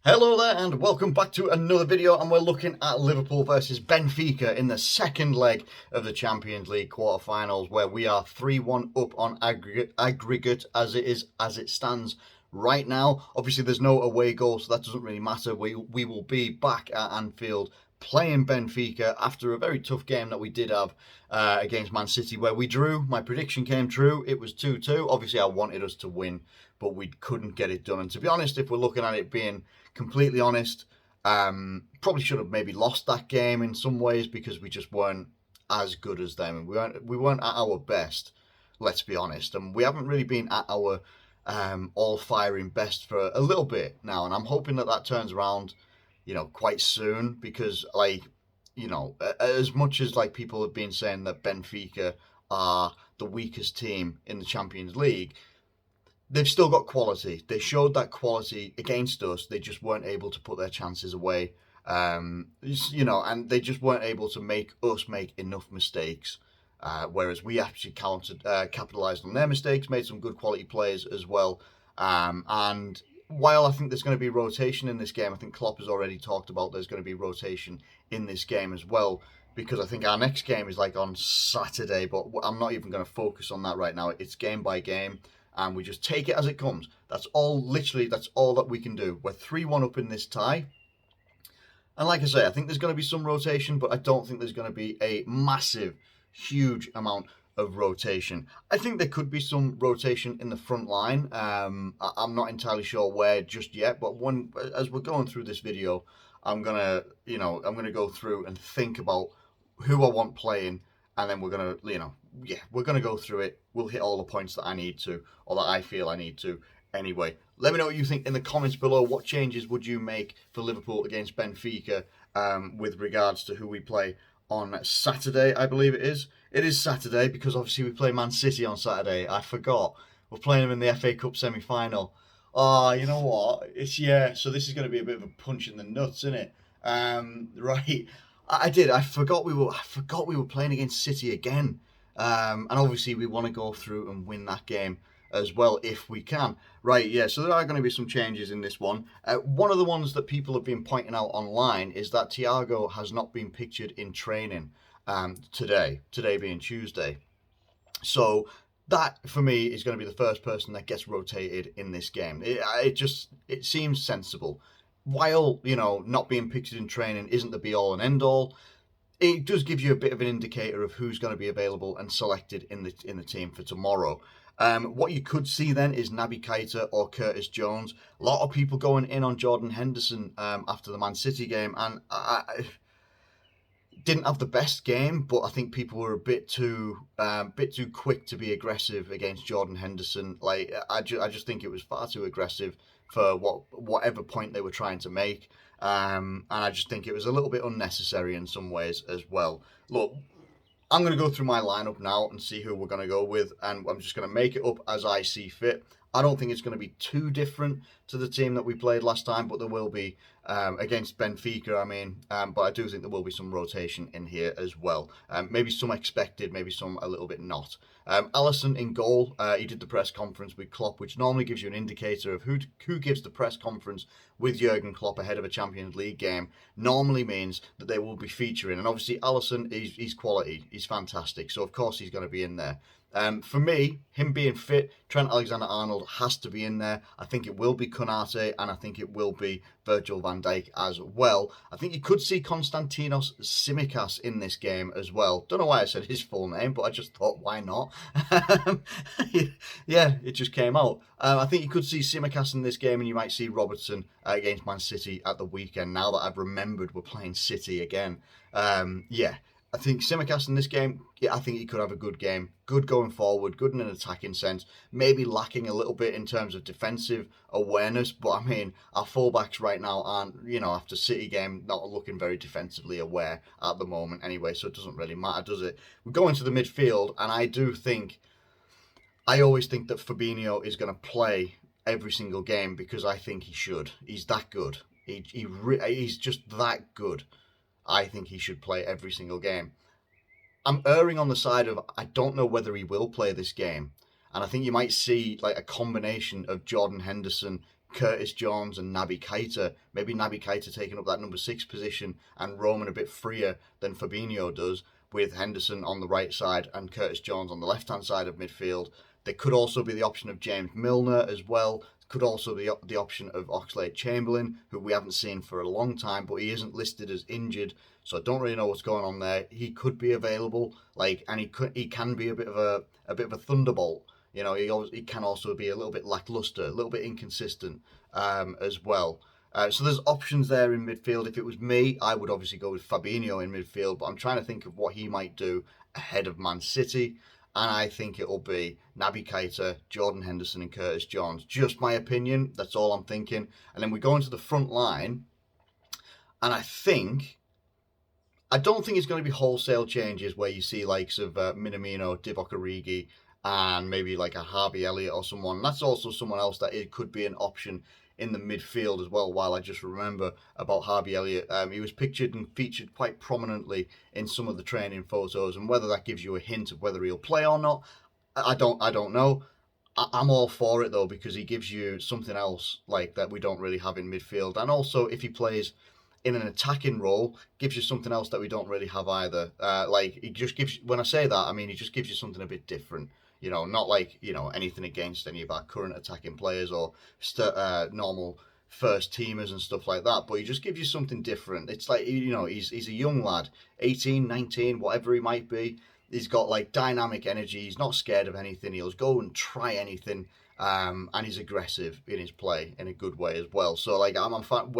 Hello there and welcome back to another video, and we're looking at Liverpool versus Benfica in the second leg of the Champions League quarterfinals, where we are 3-1 up on aggregate as it stands right now. Obviously there's no away goal, so that doesn't really matter. We will be back at Anfield playing Benfica after a very tough game that we did have against Man City, where we drew. My prediction came true. It was 2-2. Obviously I wanted us to win, but we couldn't get it done. And to be honest, if we're looking at it being completely honest, probably should have maybe lost that game in some ways, because we just weren't as good as them, and we weren't at our best. Let's be honest, and we haven't really been at our all firing best for a little bit now, and I'm hoping that turns around, quite soon, because as much as people have been saying that Benfica are the weakest team in the Champions League, they've still got quality. They showed that quality against us. They just weren't able to put their chances away. And they just weren't able to make us make enough mistakes. Whereas we actually capitalised on their mistakes, made some good quality plays as well. And while I think there's going to be rotation in this game, I think Klopp has already talked about there's going to be rotation in this game as well, because I think our next game is on Saturday, but I'm not even going to focus on that right now. It's game by game, and we just take it as it comes. That's all that we can do. We're 3-1 up in this tie. And like I say, I think there's going to be some rotation, but I don't think there's going to be a massive, huge amount of rotation. I think there could be some rotation in the front line. I'm not entirely sure where just yet, but as we're going through this video, I'm gonna go through and think about who I want playing, and then we're gonna go through it. We'll hit all the points that I need to, or that I feel I need to. Anyway, let me know what you think in the comments below. What changes would you make for Liverpool against Benfica with regards to who we play on Saturday? I believe it is. It is Saturday, because obviously we play Man City on Saturday. I forgot. We're playing them in the FA Cup semi-final. Oh, you know what? So this is going to be a bit of a punch in the nuts, isn't it? Right. I forgot we were playing against City again. And obviously we want to go through and win that game as well if we can. Right, yeah, so there are going to be some changes in this one. One of the ones that people have been pointing out online is that Thiago has not been pictured in training today being Tuesday. So that, for me, is going to be the first person that gets rotated in this game. It seems sensible. While, not being pictured in training isn't the be-all and end-all, it does give you a bit of an indicator of who's going to be available and selected in the team for tomorrow. What you could see then is Naby Keita or Curtis Jones. A lot of people going in on Jordan Henderson after the Man City game, and I didn't have the best game, but I think people were a bit too quick to be aggressive against Jordan Henderson. I just think it was far too aggressive for whatever point they were trying to make, and I just think it was a little bit unnecessary in some ways as well. Look, I'm going to go through my lineup now and see who we're going to go with, and I'm just going to make it up as I see fit. I don't think it's going to be too different to the team that we played last time, but there will be against Benfica, but I do think there will be some rotation in here as well. Maybe some expected, maybe some a little bit not. Alisson in goal. He did the press conference with Klopp, which normally gives you an indicator of who gives the press conference with Jurgen Klopp ahead of a Champions League game. Normally means that they will be featuring, and obviously Alisson, he's quality, he's fantastic, so of course he's going to be in there. For me, him being fit, Trent Alexander-Arnold has to be in there. I think it will be Konate, and I think it will be Virgil van Dijk as well. I think you could see Konstantinos Tsimikas in this game as well. Don't know why I said his full name, but I just thought, why not? Yeah, it just came out. I think you could see Tsimikas in this game, and you might see Robertson against Man City at the weekend, now that I've remembered we're playing City again. I think Tsimikas in this game, I think he could have a good game. Good going forward, good in an attacking sense. Maybe lacking a little bit in terms of defensive awareness, but our fullbacks right now aren't, after City game, not looking very defensively aware at the moment anyway, so it doesn't really matter, does it? We go into the midfield, and I always think that Fabinho is going to play every single game, because I think he should. He's that good. He's just that good. I think he should play every single game. I'm erring on the side of I don't know whether he will play this game. And I think you might see a combination of Jordan Henderson Curtis Jones and Naby Keita. Maybe Naby Keita taking up that number 6 position and roaming a bit freer than Fabinho does, with Henderson on the right side and Curtis Jones on the left-hand side of midfield. There could also be the option of James Milner as well. Could also be the option of Oxlade-Chamberlain, who we haven't seen for a long time, but he isn't listed as injured, so I don't really know what's going on there. He could be available, and he can be a bit of a thunderbolt. He can also be a little bit lackluster, a little bit inconsistent as well. So there's options there in midfield. If it was me, I would obviously go with Fabinho in midfield, but I'm trying to think of what he might do ahead of Man City, and I think it'll be Naby Keita, Jordan Henderson and Curtis Jones. Just my opinion, that's all I'm thinking. And then we go into the front line, and I don't think it's going to be wholesale changes where you see likes of Minamino, Divock Origi, and maybe like a Harvey Elliott or someone. That's also someone else that it could be an option in the midfield as well. While I just remember about Harvey Elliott, he was pictured and featured quite prominently in some of the training photos, and whether that gives you a hint of whether he'll play or not, I don't know. I'm all for it though, because he gives you something else like that we don't really have in midfield, and also if he plays in an attacking role, gives you something else that we don't really have either. He just gives. When I say that, I mean he just gives you something a bit different. Not anything against any of our current attacking players or normal first teamers and stuff like that, but he just gives you something different. It's like, he's a young lad, 18, 19, whatever he might be. He's got like dynamic energy. He's not scared of anything. He'll go and try anything. And he's aggressive in his play in a good way as well. So I'm a fan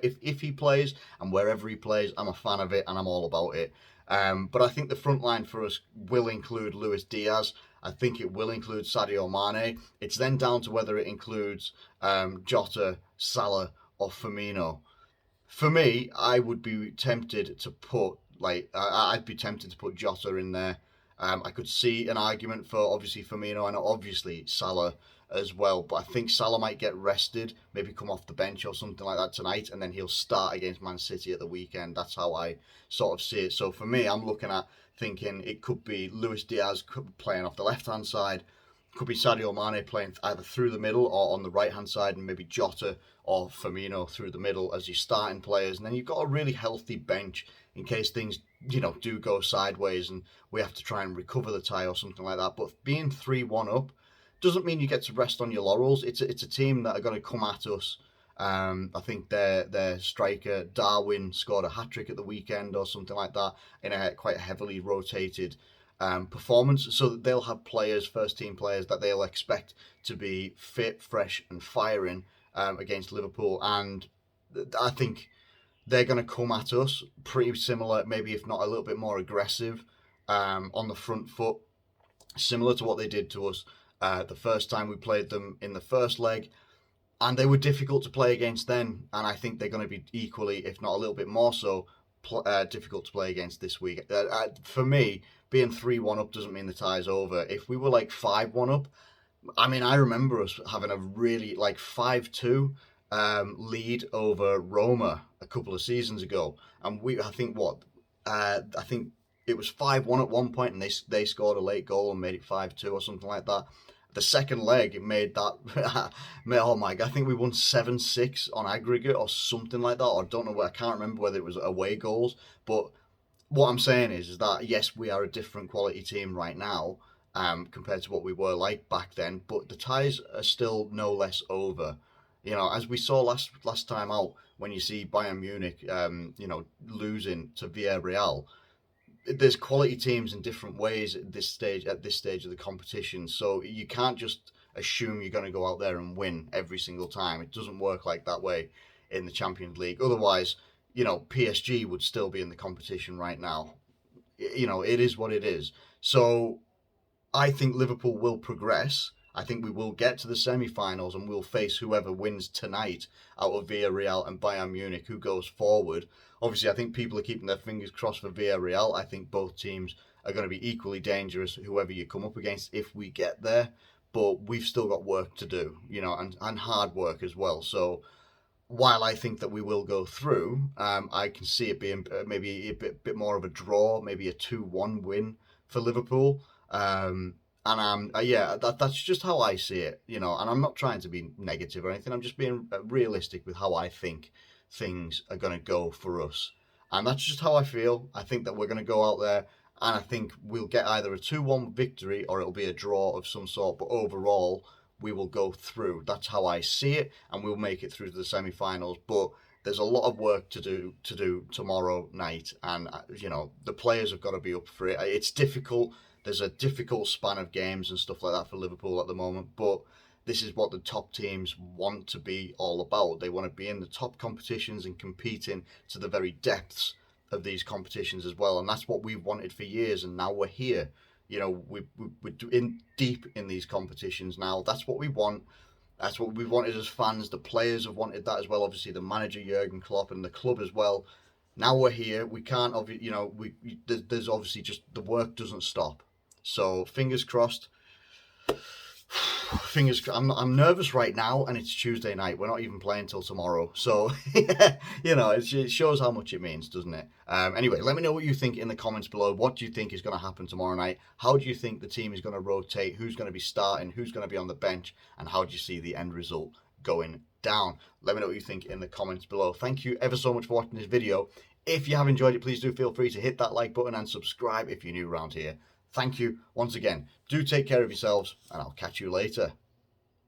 if he plays and wherever he plays, I'm a fan of it and I'm all about it. But I think the front line for us will include Luis Diaz. I think it will include Sadio Mane. It's then down to whether it includes Jota, Salah, or Firmino. For me, I would be tempted to put I'd be tempted to put Jota in there. I could see an argument for obviously Firmino and obviously Salah as well, but I think Salah might get rested, maybe come off the bench or something like that tonight, and then he'll start against Man City at the weekend. That's how I sort of see it. So for me, I'm looking at thinking it could be Luis Diaz playing off the left-hand side, could be Sadio Mane playing either through the middle or on the right-hand side, and maybe Jota or Firmino through the middle as your starting players. And then you've got a really healthy bench in case things, do go sideways and we have to try and recover the tie or something like that. But being 3-1 up doesn't mean you get to rest on your laurels. It's a team that are going to come at us. I think their striker Darwin scored a hat-trick at the weekend or something like that in a quite heavily rotated performance. So that they'll have first-team players that they'll expect to be fit, fresh and firing against Liverpool. And I think they're going to come at us pretty similar, maybe if not a little bit more aggressive on the front foot, similar to what they did to us the first time we played them in the first leg. And they were difficult to play against then, and I think they're going to be equally, if not a little bit more so, difficult to play against this week. For me, being 3-1 up doesn't mean the tie's over. If we were like 5-1 up, I mean, I remember us having a really 5-2 lead over Roma a couple of seasons ago, and I think it was 5-1 at one point, and they scored a late goal and made it 5-2 or something like that. The second leg, it made that, oh my God, I think we won 7-6 on aggregate or something like that, or I don't know, I can't remember whether it was away goals, but what I'm saying is that, yes, we are a different quality team right now compared to what we were like back then, but the ties are still no less over. As we saw last time out, when you see Bayern Munich, losing to Villarreal, there's quality teams in different ways at this stage of the competition. So you can't just assume you're going to go out there and win every single time. It doesn't work like that way in the Champions League. Otherwise, PSG would still be in the competition right now. It is what it is. So I think Liverpool will progress. I think we will get to the semi-finals and we'll face whoever wins tonight out of Villarreal and Bayern Munich, who goes forward. Obviously, I think people are keeping their fingers crossed for Villarreal. I think both teams are going to be equally dangerous, whoever you come up against, if we get there. But we've still got work to do, and hard work as well. So while I think that we will go through, I can see it being maybe a bit more of a draw, maybe a 2-1 win for Liverpool. And And yeah, that's just how I see it, you know. And I'm not trying to be negative or anything. I'm just being realistic with how I think things are going to go for us, and that's just how I feel. I think that we're going to go out there, and I think we'll get either a 2-1 victory or it'll be a draw of some sort. But overall, we will go through. That's how I see it, and we'll make it through to the semi-finals. But there's a lot of work to do tomorrow night, and you know, the players have got to be up for it. It's difficult. There's a difficult span of games and stuff like that for Liverpool at the moment, but this is what the top teams want to be all about. They want to be in the top competitions and competing to the very depths of these competitions as well, and that's what we've wanted for years, and now we're here. You know, we're in deep in these competitions now. That's what we want. That's what we wanted as fans. The players have wanted that as well. Obviously, the manager Jurgen Klopp and the club as well. Now we're here. We can't, you know, there's obviously just the work doesn't stop. So fingers crossed. I'm nervous right now, and it's Tuesday night. We're not even playing till tomorrow. So you know, it shows how much it means, doesn't it? Anyway, let me know what you think in the comments below. What do you think is going to happen tomorrow night? How do you think the team is going to rotate? Who's going to be starting? Who's going to be on the bench? And how do you see the end result going down? Let me know what you think in the comments below. Thank you ever so much for watching this video. If you have enjoyed it, please do feel free to hit that like button and subscribe if you're new around here. Thank you once again. Do take care of yourselves, and I'll catch you later.